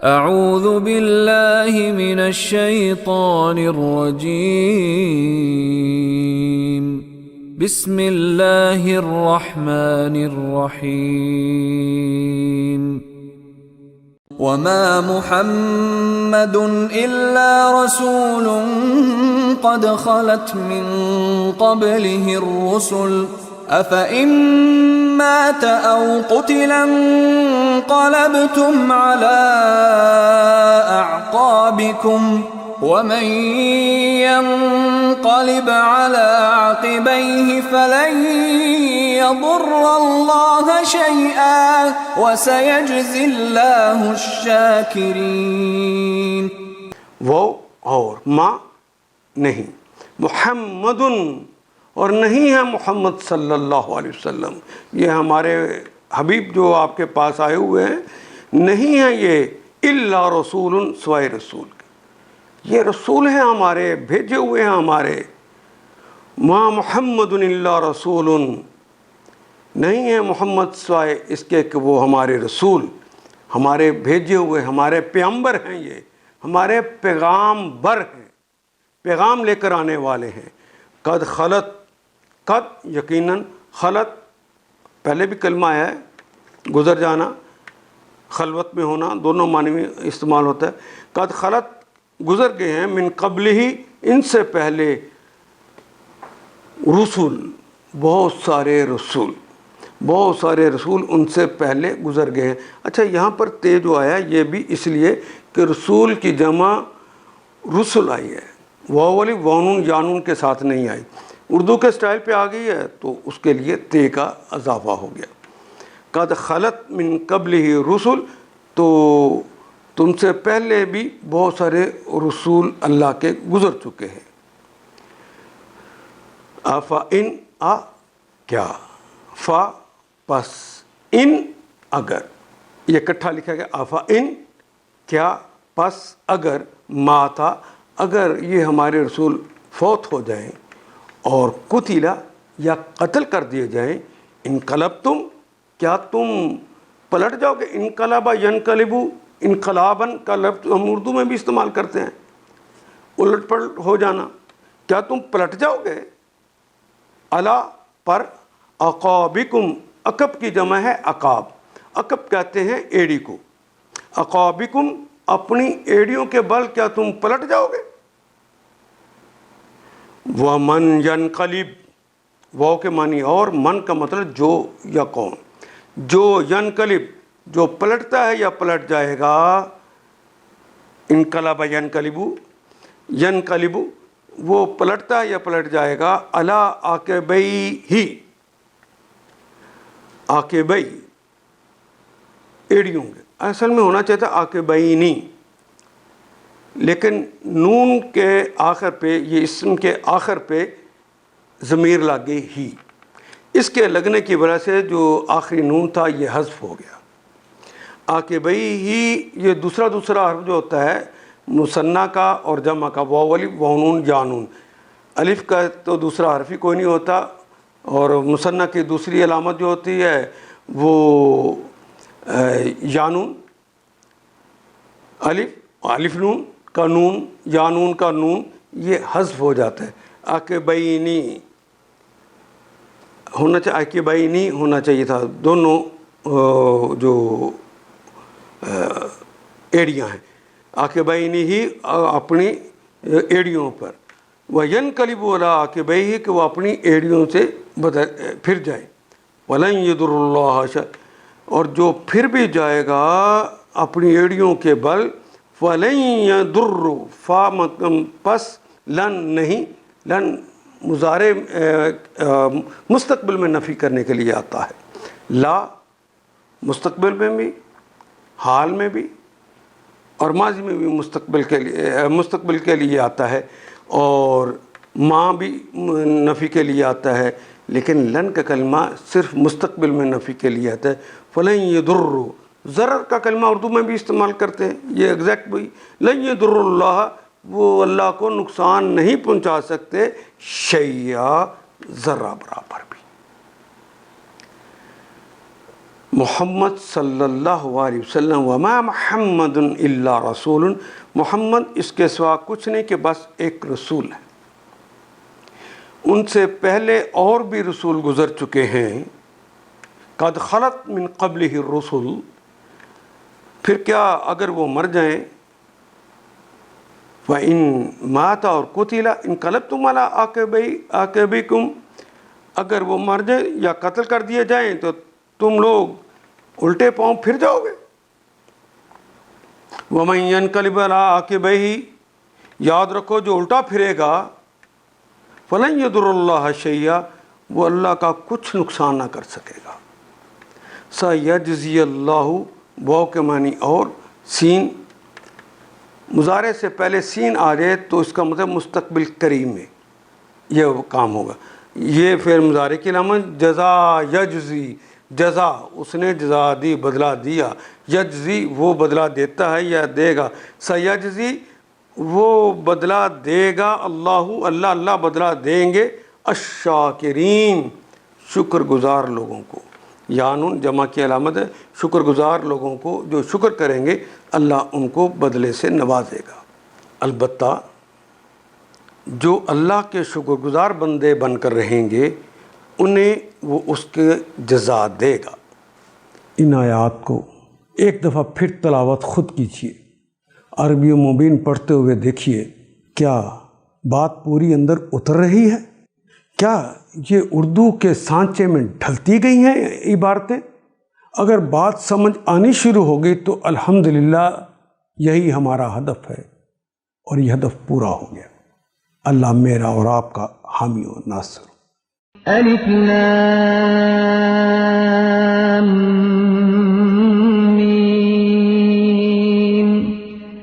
اعوذ باللہ من الشیطان الرجیم بسم اللہ الرحمن الرحیم وما محمد الا رسول قد خلت من قبله الرسل افئن مات او قتل انقلبتم على اعقابكم ومن ينقلب على عقبيه فلن يضر الله شيئا وسيجزي الله الشاكرين. وہ اور ما نہیں، محمد اور نہیں ہے محمد صلی اللہ علیہ وسلم، یہ ہمارے حبیب جو آپ کے پاس آئے ہوئے ہیں نہیں ہیں یہ الا رسول سوائے رسول کے، یہ رسول ہیں ہمارے، بھیجے ہوئے ہیں ہمارے. ما محمد الا رسول، نہیں ہے محمد سوائے اس کے کہ وہ ہمارے رسول، ہمارے بھیجے ہوئے ہمارے پیغمبر ہیں، یہ ہمارے پیغام بر ہیں، پیغام لے کر آنے والے ہیں. قد خلت، قد یقیناً، خلت پہلے بھی کلمہ ہے، گزر جانا، خلوت میں ہونا، دونوں معنی میں استعمال ہوتا ہے. قد خلت گزر گئے ہیں، من قبل ہی ان سے پہلے، رسول بہت سارے رسول ان سے پہلے گزر گئے ہیں. اچھا یہاں پر تے جو آیا یہ بھی اس لیے کہ رسول کی جمع رسل آئی ہے، واو والی وانون یانون کے ساتھ نہیں آئی، اردو کے سٹائل پہ آ گئی ہے تو اس کے لیے تے کا اضافہ ہو گیا. قد خلت من قبل ہی رسول، تو تم سے پہلے بھی بہت سارے رسول اللہ کے گزر چکے ہیں. افا ان آ کیا، فا پس، ان اگر، یہ اکٹھا لکھا گیا. افا ان کیا پس اگر، ما تھا اگر یہ ہمارے رسول فوت ہو جائیں اور قتلا یا قتل کر دیے جائیں، انقلب تم، کیا تم پلٹ جاؤ گے. انقلبا ینقلبو، انقلاباً کا لفظ ہم اردو میں بھی استعمال کرتے ہیں، الٹ پلٹ ہو جانا، کیا تم پلٹ جاؤ گے. الا پر، عقابکم، عقب کی جمع ہے عقاب، عقب کہتے ہیں ایڑی کو. عقابکم اپنی ایڑیوں کے بل کیا تم پلٹ جاؤ گے. ومن ینقلب، واو کے معنی اور، من کا مطلب جو یا کون، جو ینقلب جو پلٹتا ہے یا پلٹ جائے گا. انقلب ینقلبو، ینقلبو وہ پلٹتا ہے یا پلٹ جائے گا. علی عقبیہ، عقبی ایڑیوں کے، اصل میں ہونا چاہتا عقبینی، لیکن نون کے آخر پہ، یہ اسم کے آخر پہ ضمیر لگ گئی ہی، اس کے لگنے کی وجہ سے جو آخری نون تھا یہ حذف ہو گیا. عاقبئی ہی، یہ دوسرا حرف جو ہوتا ہے مثنیٰ کا اور جمع کا، واو والی وانون یانون، الف کا تو دوسرا حرف ہی کوئی نہیں ہوتا، اور مثنیٰ کی دوسری علامت جو ہوتی ہے وہ یانون، الف نون کا نون، یانون کا نون، یہ حذف ہو جاتا ہے. عاقبینی ہونا چاہیے، عاقبینی ہونا چاہیے تھا، دونوں جو ایڑیاں ہیں، عاقبینی ہی اپنی ایڑیوں پر، وینقلب علی عاقبیہ کہ وہ اپنی ایڑیوں سے پھر جائیں. ولن یضر اللہ شیئا، اور جو پھر بھی جائے گا اپنی ایڑیوں کے بل، فلن یضر، فا پس، لن نہیں، لن مضارع مستقبل میں نفی کرنے کے لیے آتا ہے. لا مستقبل میں بھی، حال میں بھی اور ماضی میں بھی مستقبل کے لیے آتا ہے، اور ماں بھی نفی کے لیے آتا ہے، لیکن لن کا کلمہ صرف مستقبل میں نفی کے لیے آتا ہے. فلن یضر، ضرر کا کلمہ اردو میں بھی استعمال کرتے ہیں، یہ ایگزیکٹ وہی، لن یضر اللہ، وہ اللہ کو نقصان نہیں پہنچا سکتے، شیئا ذرہ برابر بھی. محمد صلی اللہ علیہ وسلم وما محمد الا رسول، محمد اس کے سوا کچھ نہیں کہ بس ایک رسول ہے۔ ان سے پہلے اور بھی رسول گزر چکے ہیں، قد خلت من قبلہ الرسل، پھر کیا اگر وہ مر جائیں، وَإِن مَاتَ اور قُتِلَ انقلبتم عَلَىٰ عَقِبَیکم، اگر وہ مر جائیں یا قتل کر دیے جائیں تو تم لوگ الٹے پاؤں پھر جاؤ گے۔ وَمَن يَنقلب عَلَىٰ عَقِبَیہ، یاد رکھو جو الٹا پھرے گا، فَلَن يَضُرَّ اللَّهَ شَیْئًا، وہ اللہ کا کچھ نقصان نہ کر سکے گا۔ سَیَجْزِی اللَّهُ، واو کے معنی اور، سین مضارع سے پہلے سین آ جائے تو اس کا مطلب مستقبل قریب میں یہ کام ہوگا۔ یہ پھر مضارع کی علامت جزا، یجزی، جزا اس نے جزا دی، بدلہ دیا، یجزی وہ بدلہ دیتا ہے یا دے گا، سیجزی وہ بدلہ دے گا، اللہ بدلہ دیں گے، الشاکرین شکر گزار لوگوں کو، یانون جمع کی علامت ہے، شکر گزار لوگوں کو جو شکر کریں گے اللہ ان کو بدلے سے نوازے گا۔ البتہ جو اللہ کے شکر گزار بندے بن کر رہیں گے انہیں وہ اس کے جزا دے گا۔ ان آیات کو ایک دفعہ پھر تلاوت خود کیجیے، عربی و مبین پڑھتے ہوئے دیکھیے کیا بات پوری اندر اتر رہی ہے، کیا یہ اردو کے سانچے میں ڈھلتی گئی ہیں عبارتیں؟ اگر بات سمجھ آنی شروع ہو گئی تو الحمدللہ یہی ہمارا ہدف ہے اور یہ ہدف پورا ہو گیا۔ اللہ میرا اور آپ کا حامی و ناصر۔ الف لام